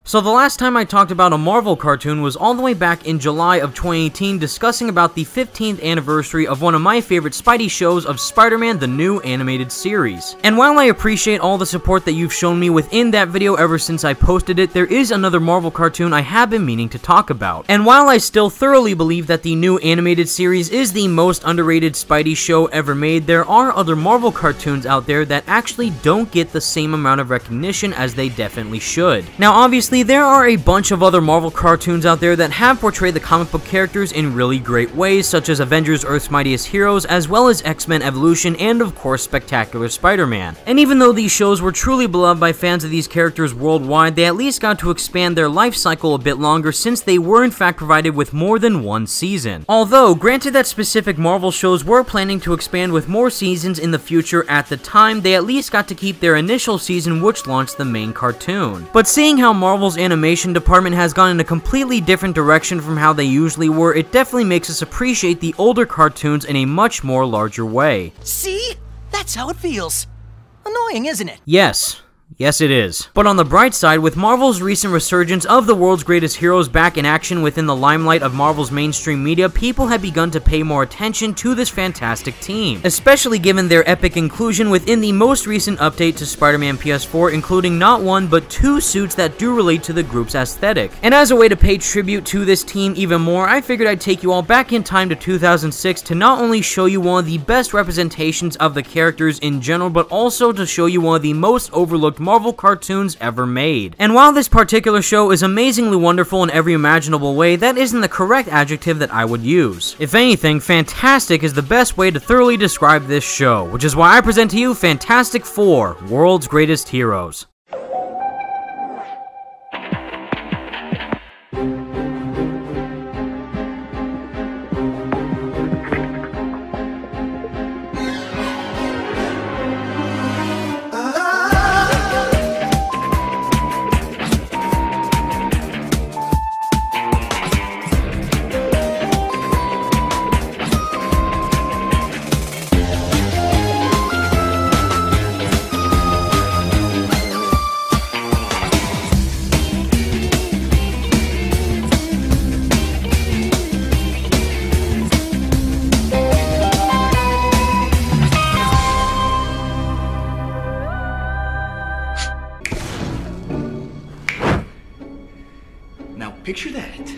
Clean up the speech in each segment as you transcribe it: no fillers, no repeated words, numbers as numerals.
So the last time I talked about a Marvel cartoon was all the way back in July of 2018, discussing about the 15th anniversary of one of my favorite Spidey shows of Spider-Man, the new animated series. And while I appreciate all the support that you've shown me within that video ever since I posted it, there is another Marvel cartoon I have been meaning to talk about. And while I still thoroughly believe that the new animated series is the most underrated Spidey show ever made, there are other Marvel cartoons out there that actually don't get the same amount of recognition as they definitely should. Now obviously, there are a bunch of other Marvel cartoons out there that have portrayed the comic book characters in really great ways, such as Avengers Earth's Mightiest Heroes, as well as X-Men Evolution, and of course Spectacular Spider-Man. And even though these shows were truly beloved by fans of these characters worldwide, they at least got to expand their life cycle a bit longer, since they were in fact provided with more than one season. Although, granted that specific Marvel shows were planning to expand with more seasons in the future, at the time, they at least got to keep their initial season, which launched the main cartoon. But seeing how Marvel's animation department has gone in a completely different direction from how they usually were, it definitely makes us appreciate the older cartoons in a much more larger way. See? That's how it feels. Annoying, isn't it? Yes. Yes, it is. But on the bright side, with Marvel's recent resurgence of the world's greatest heroes back in action within the limelight of Marvel's mainstream media, people have begun to pay more attention to this fantastic team, especially given their epic inclusion within the most recent update to Spider-Man PS4, including not one, but two suits that do relate to the group's aesthetic. And as a way to pay tribute to this team even more, I figured I'd take you all back in time to 2006 to not only show you one of the best representations of the characters in general, but also to show you one of the most overlooked Marvel cartoons ever made. And while this particular show is amazingly wonderful in every imaginable way, that isn't the correct adjective that I would use. If anything, fantastic is the best way to thoroughly describe this show, which is why I present to you Fantastic Four: World's Greatest Heroes. Now picture that,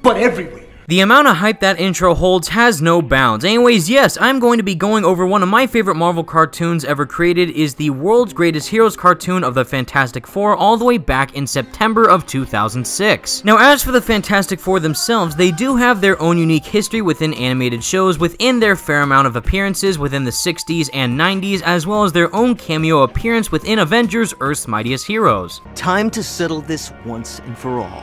but everywhere. The amount of hype that intro holds has no bounds. Anyways, yes, I'm going to be going over one of my favorite Marvel cartoons ever created, is the World's Greatest Heroes cartoon of the Fantastic Four, all the way back in September of 2006. Now, as for the Fantastic Four themselves, they do have their own unique history within animated shows, within their fair amount of appearances within the 60s and 90s, as well as their own cameo appearance within Avengers Earth's Mightiest Heroes. Time to settle this once and for all.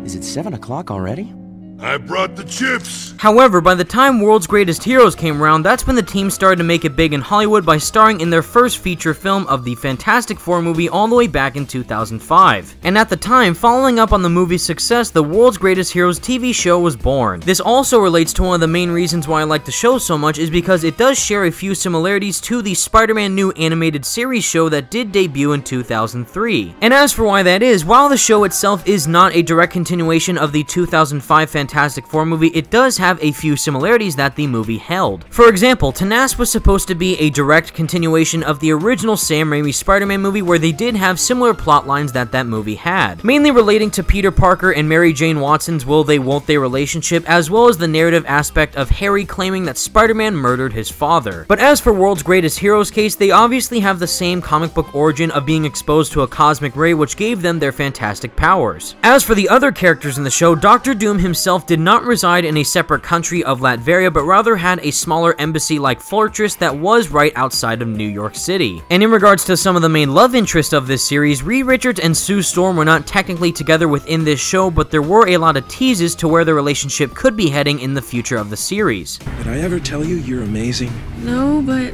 Is it 7 o'clock already? I brought the chips! However, by the time World's Greatest Heroes came around, that's when the team started to make it big in Hollywood by starring in their first feature film of the Fantastic Four movie all the way back in 2005. And at the time, following up on the movie's success, the World's Greatest Heroes TV show was born. This also relates to one of the main reasons why I like the show so much, is because it does share a few similarities to the Spider-Man new animated series show that did debut in 2003. And as for why that is, while the show itself is not a direct continuation of the 2005 Fantastic Four movie, it does have a few similarities that the movie held. For example, Tanas was supposed to be a direct continuation of the original Sam Raimi Spider-Man movie, where they did have similar plot lines that movie had, mainly relating to Peter Parker and Mary Jane Watson's will they won't they relationship, as well as the narrative aspect of Harry claiming that Spider-Man murdered his father. But as for World's Greatest Heroes case, they obviously have the same comic book origin of being exposed to a cosmic ray which gave them their fantastic powers. As for the other characters in the show, Dr. Doom himself did not reside in a separate country of Latveria, but rather had a smaller embassy-like fortress that was right outside of New York City. And in regards to some of the main love interests of this series, Reed Richards and Sue Storm were not technically together within this show, but there were a lot of teases to where their relationship could be heading in the future of the series. Did I ever tell you you're amazing? No, but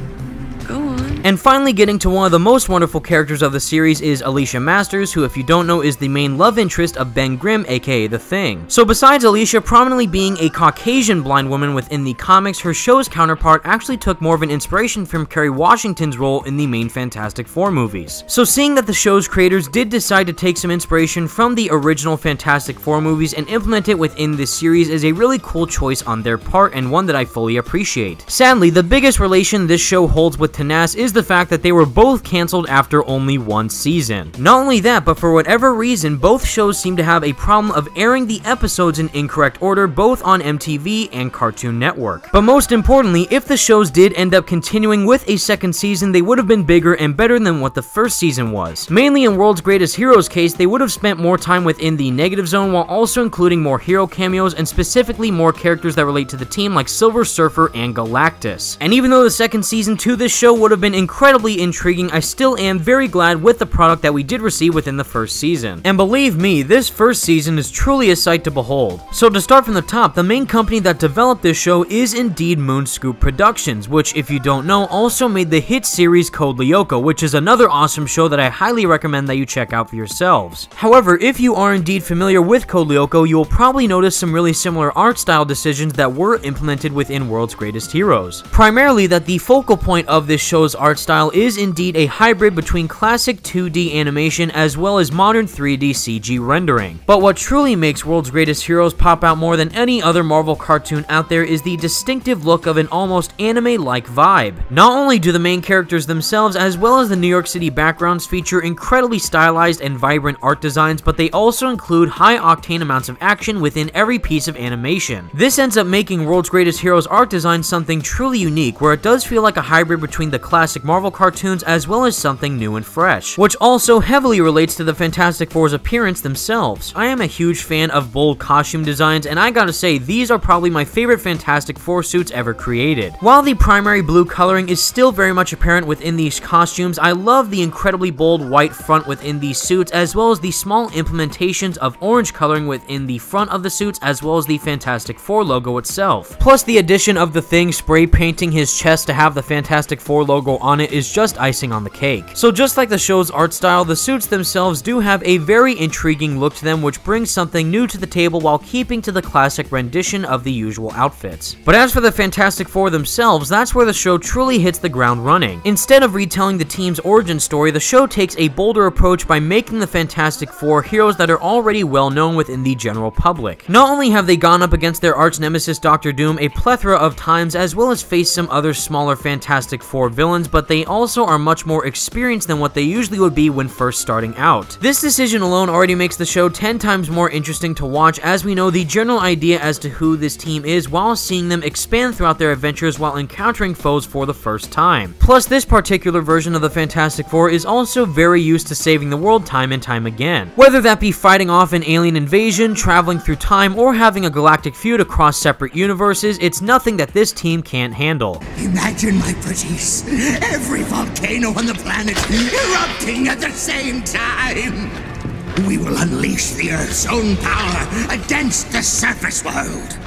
go on. And finally, getting to one of the most wonderful characters of the series is Alicia Masters, who, if you don't know, is the main love interest of Ben Grimm, aka The Thing. So besides Alicia prominently being a Caucasian blind woman within the comics, her show's counterpart actually took more of an inspiration from Kerry Washington's role in the main Fantastic Four movies. So seeing that the show's creators did decide to take some inspiration from the original Fantastic Four movies and implement it within this series is a really cool choice on their part, and one that I fully appreciate. Sadly, the biggest relation this show holds with TNAS is the fact that they were both cancelled after only one season. Not only that, but for whatever reason, both shows seem to have a problem of airing the episodes in incorrect order, both on MTV and Cartoon Network. But most importantly, if the shows did end up continuing with a second season, they would have been bigger and better than what the first season was. Mainly in World's Greatest Heroes case, they would have spent more time within the negative zone while also including more hero cameos and specifically more characters that relate to the team like Silver Surfer and Galactus. And even though the second season to this show would have been incredibly intriguing, I still am very glad with the product that we did receive within the first season. And believe me, this first season is truly a sight to behold. So to start from the top, the main company that developed this show is indeed Moonscoop Productions, which, if you don't know, also made the hit series Code Lyoko, which is another awesome show that I highly recommend that you check out for yourselves. However, if you are indeed familiar with Code Lyoko, you will probably notice some really similar art style decisions that were implemented within World's Greatest Heroes. Primarily that the focal point of this show's art style is indeed a hybrid between classic 2D animation as well as modern 3D CG rendering. But what truly makes World's Greatest Heroes pop out more than any other Marvel cartoon out there is the distinctive look of an almost anime-like vibe. Not only do the main characters themselves as well as the New York City backgrounds feature incredibly stylized and vibrant art designs, but they also include high-octane amounts of action within every piece of animation. This ends up making World's Greatest Heroes art design something truly unique, where it does feel like a hybrid between the classic Marvel cartoons as well as something new and fresh, which also heavily relates to the Fantastic Four's appearance themselves. I am a huge fan of bold costume designs, and I gotta say, these are probably my favorite Fantastic Four suits ever created. While the primary blue coloring is still very much apparent within these costumes, I love the incredibly bold white front within these suits, as well as the small implementations of orange coloring within the front of the suits, as well as the Fantastic Four logo itself. Plus, the addition of the Thing spray painting his chest to have the Fantastic Four logo on it is just icing on the cake. So just like the show's art style, the suits themselves do have a very intriguing look to them, which brings something new to the table while keeping to the classic rendition of the usual outfits. But as for the Fantastic Four themselves, that's where the show truly hits the ground running. Instead of retelling the team's origin story, the show takes a bolder approach by making the Fantastic Four heroes that are already well known within the general public. Not only have they gone up against their arch nemesis Dr. Doom a plethora of times, as well as faced some other smaller Fantastic Four villains, but they also are much more experienced than what they usually would be when first starting out. This decision alone already makes the show 10 times more interesting to watch, as we know the general idea as to who this team is while seeing them expand throughout their adventures while encountering foes for the first time. Plus, this particular version of the Fantastic Four is also very used to saving the world time and time again. Whether that be fighting off an alien invasion, traveling through time, or having a galactic feud across separate universes, it's nothing that this team can't handle. Imagine, my pretties, every volcano on the planet erupting at the same time. We will unleash the Earth's own power against the surface world.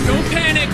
Don't panic!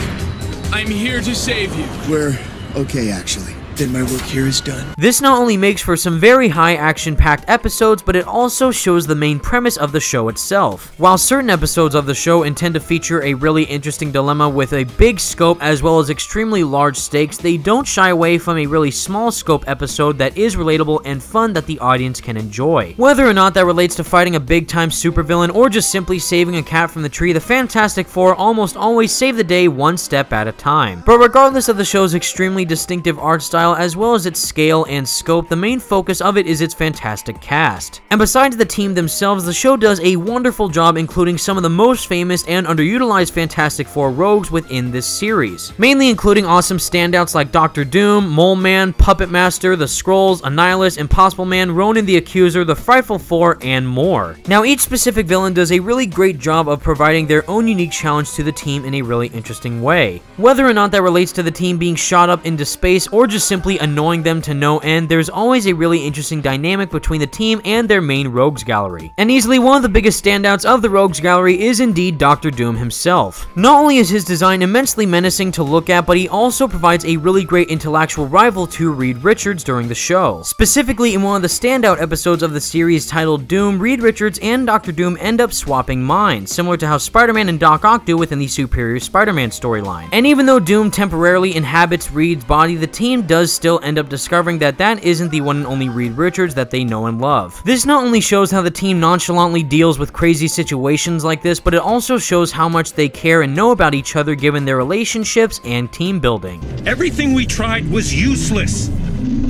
I'm here to save you. We're okay, actually. Then my work here is done. This not only makes for some very high action-packed episodes, but it also shows the main premise of the show itself. While certain episodes of the show intend to feature a really interesting dilemma with a big scope as well as extremely large stakes, they don't shy away from a really small scope episode that is relatable and fun that the audience can enjoy. Whether or not that relates to fighting a big-time supervillain or just simply saving a cat from the tree, the Fantastic Four almost always save the day one step at a time. But regardless of the show's extremely distinctive art style, as well as its scale and scope, the main focus of it is its fantastic cast. And besides the team themselves, the show does a wonderful job including some of the most famous and underutilized Fantastic Four rogues within this series, mainly including awesome standouts like Dr. Doom, Mole Man, Puppet Master, the Skrulls, Annihilus, Impossible Man, Ronan the Accuser, the Frightful Four, and more. Now, each specific villain does a really great job of providing their own unique challenge to the team in a really interesting way. Whether or not that relates to the team being shot up into space or just simply simply annoying them to no end, there's always a really interesting dynamic between the team and their main rogues gallery. And easily one of the biggest standouts of the rogues gallery is indeed Dr. Doom himself. Not only is his design immensely menacing to look at, but he also provides a really great intellectual rival to Reed Richards during the show. Specifically, in one of the standout episodes of the series titled Doom, Reed Richards and Dr. Doom end up swapping minds, similar to how Spider-Man and Doc Ock do within the Superior Spider-Man storyline. And even though Doom temporarily inhabits Reed's body, the team does still end up discovering that that isn't the one and only Reed Richards that they know and love. This not only shows how the team nonchalantly deals with crazy situations like this, but it also shows how much they care and know about each other given their relationships and team building. Everything we tried was useless.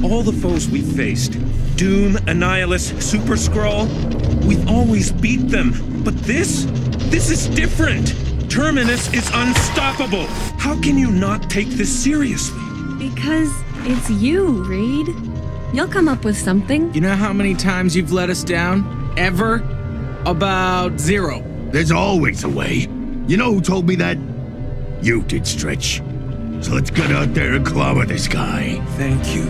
All the foes we faced, Doom, Annihilus, Super Skrull, we've always beat them. But this is different. Terminus is unstoppable. How can you not take this seriously? Because it's you, Reed. You'll come up with something. You know how many times you've let us down? Ever? About 0. There's always a way. You know who told me that? You did, Stretch. So let's get out there and clobber this guy. Thank you.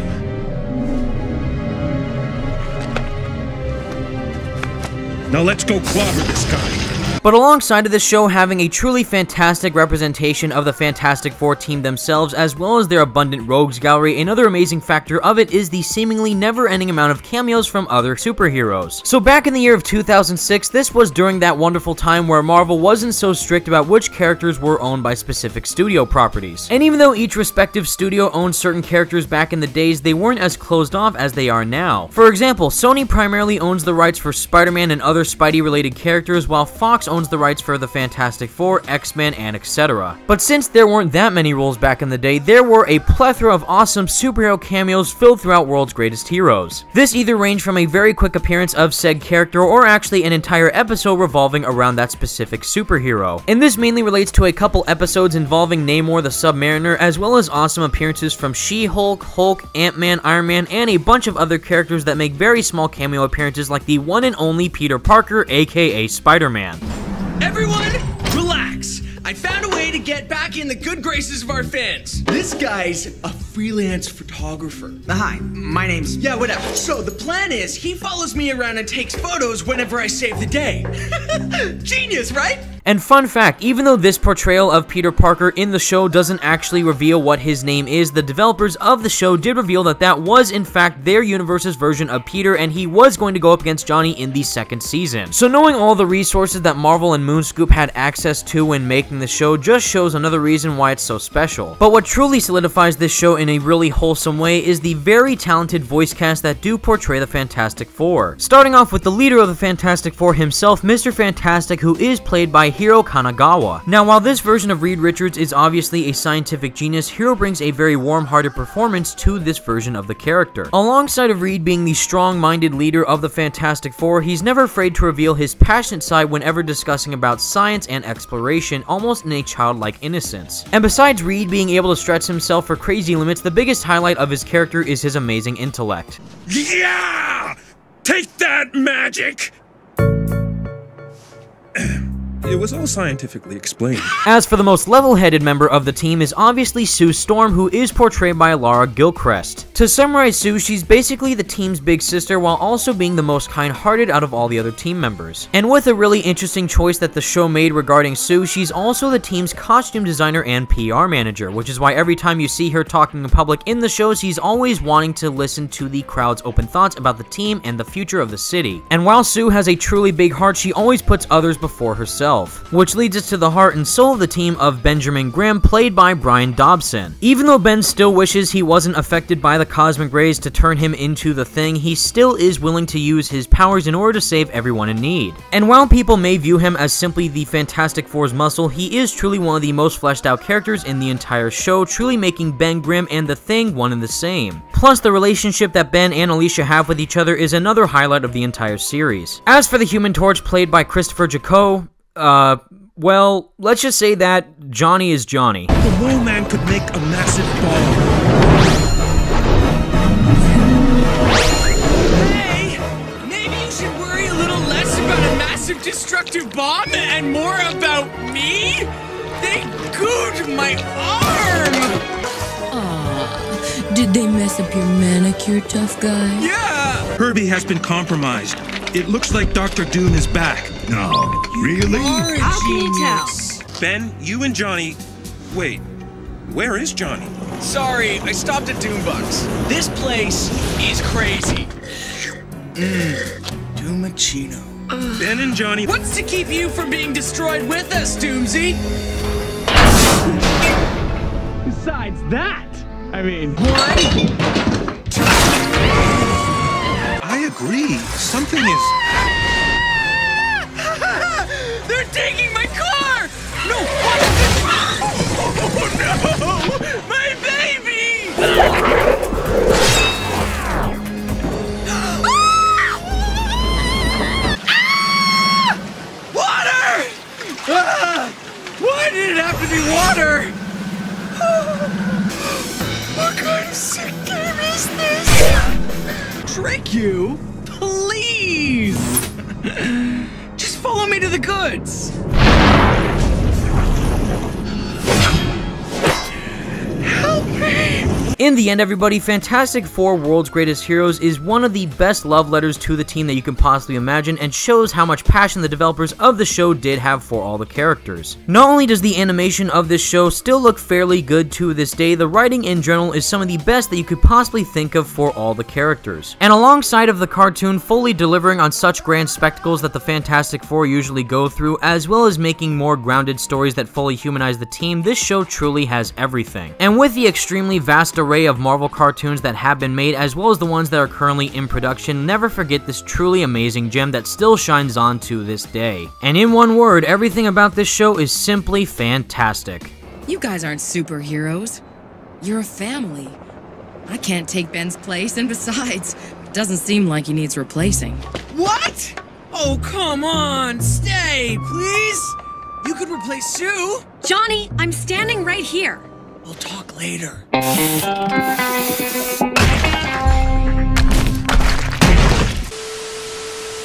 Now let's go clobber this guy. But alongside of this show having a truly fantastic representation of the Fantastic Four team themselves, as well as their abundant rogues gallery, another amazing factor of it is the seemingly never-ending amount of cameos from other superheroes. So back in the year of 2006, this was during that wonderful time where Marvel wasn't so strict about which characters were owned by specific studio properties. And even though each respective studio owned certain characters back in the days, they weren't as closed off as they are now. For example, Sony primarily owns the rights for Spider-Man and other Spidey-related characters, while Fox owns the rights for the Fantastic Four, X-Men, and etc. But since there weren't that many roles back in the day, there were a plethora of awesome superhero cameos filled throughout World's Greatest Heroes. This either ranged from a very quick appearance of said character or actually an entire episode revolving around that specific superhero. And this mainly relates to a couple episodes involving Namor the Submariner, as well as awesome appearances from She-Hulk, Hulk, Ant-Man, Iron Man, and a bunch of other characters that make very small cameo appearances like the one and only Peter Parker, aka Spider-Man. Everyone, relax. I found a way to get back in the good graces of our fans. This guy's a freelance photographer. Hi, my name's... Yeah, whatever. So the plan is he follows me around and takes photos whenever I save the day. Genius, right? And fun fact, even though this portrayal of Peter Parker in the show doesn't actually reveal what his name is, the developers of the show did reveal that that was in fact their universe's version of Peter, and he was going to go up against Johnny in the second season. So knowing all the resources that Marvel and Moonscoop had access to when making the show just shows another reason why it's so special. But what truly solidifies this show in a really wholesome way is the very talented voice cast that do portray the Fantastic Four. Starting off with the leader of the Fantastic Four himself, Mr. Fantastic, who is played by Hiro Kanagawa. Now, while this version of Reed Richards is obviously a scientific genius, Hiro brings a very warm-hearted performance to this version of the character. Alongside of Reed being the strong-minded leader of the Fantastic Four, he's never afraid to reveal his passionate side whenever discussing about science and exploration, almost in a childlike innocence. And besides Reed being able to stretch himself for crazy limits, the biggest highlight of his character is his amazing intellect. Yeah! Take that, magic! It was all scientifically explained. As for the most level-headed member of the team is obviously Sue Storm, who is portrayed by Lara Gilchrist. To summarize Sue, she's basically the team's big sister while also being the most kind-hearted out of all the other team members. And with a really interesting choice that the show made regarding Sue, she's also the team's costume designer and PR manager, which is why every time you see her talking in public in the show, she's always wanting to listen to the crowd's open thoughts about the team and the future of the city. And while Sue has a truly big heart, she always puts others before herself. Which leads us to the heart and soul of the team of Benjamin Grimm, played by Brian Dobson. Even though Ben still wishes he wasn't affected by the cosmic rays to turn him into the Thing, he still is willing to use his powers in order to save everyone in need. And while people may view him as simply the Fantastic Four's muscle, he is truly one of the most fleshed out characters in the entire show, truly making Ben Grimm and the Thing one and the same. Plus, the relationship that Ben and Alicia have with each other is another highlight of the entire series. As for the Human Torch, played by Christopher Jaco, well, let's just say that Johnny is Johnny. The Mole Man could make a massive ball. Hey, maybe you should worry a little less about a massive destructive bomb and more about me? They gooed my arm! Did they mess up your manicure, tough guy? Yeah! Herbie has been compromised. It looks like Dr. Doom is back. No, really? How can you tell? Ben, you and Johnny... Wait, where is Johnny? Sorry, I stopped at Doombucks. This place is crazy. Doomachino. Ben and Johnny... What's to keep you from being destroyed with us, Doomsy? Besides that, I mean... I agree. Something is... They're taking my car! No! What is this? Oh, no! My baby! Water! Why did it have to be water? What kind of sick game is this? Trick you? Please! Just follow me to the goods! Help me! In the end, everybody, Fantastic Four: World's Greatest Heroes is one of the best love letters to the team that you can possibly imagine, and shows how much passion the developers of the show did have for all the characters. Not only does the animation of this show still look fairly good to this day, the writing in general is some of the best that you could possibly think of for all the characters. And alongside of the cartoon fully delivering on such grand spectacles that the Fantastic Four usually go through, as well as making more grounded stories that fully humanize the team, this show truly has everything. And with the extremely vast array of Marvel cartoons that have been made, as well as the ones that are currently in production, never forget this truly amazing gem that still shines on to this day. And in one word, everything about this show is simply fantastic. You guys aren't superheroes. You're a family. I can't take Ben's place, and besides, it doesn't seem like he needs replacing. What? Oh, come on! Stay, please! You could replace Sue! Johnny, I'm standing right here. We'll talk later.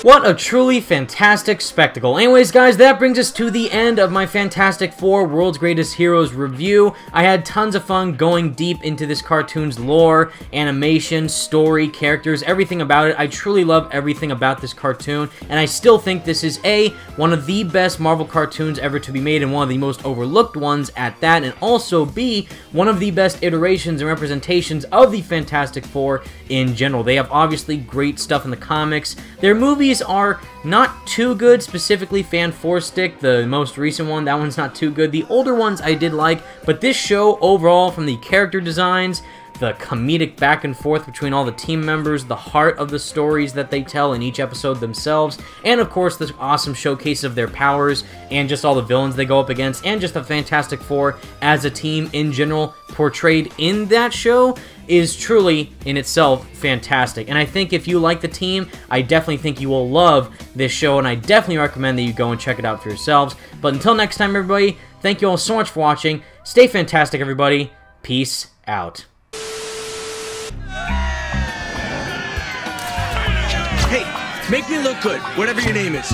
What a truly fantastic spectacle. Anyways, guys, that brings us to the end of my Fantastic Four: World's Greatest Heroes review. I had tons of fun going deep into this cartoon's lore, animation, story, characters, everything about it. I truly love everything about this cartoon, and I still think this is A, one of the best Marvel cartoons ever to be made, and one of the most overlooked ones at that, and also B, one of the best iterations and representations of the Fantastic Four in general. They have obviously great stuff in the comics. Their movies are not too good, specifically Fan 4 Stick, the most recent one, that one's not too good. The older ones I did like, but this show overall, from the character designs, the comedic back and forth between all the team members, the heart of the stories that they tell in each episode themselves, and of course the awesome showcase of their powers, and just all the villains they go up against, and just the Fantastic Four as a team in general portrayed in that show, is truly in itself fantastic. And I think if you like the team, I definitely think you will love this show, and I definitely recommend that you go and check it out for yourselves. But until next time, everybody, thank you all so much for watching. Stay fantastic, everybody. Peace out. Hey, make me look good, whatever your name is.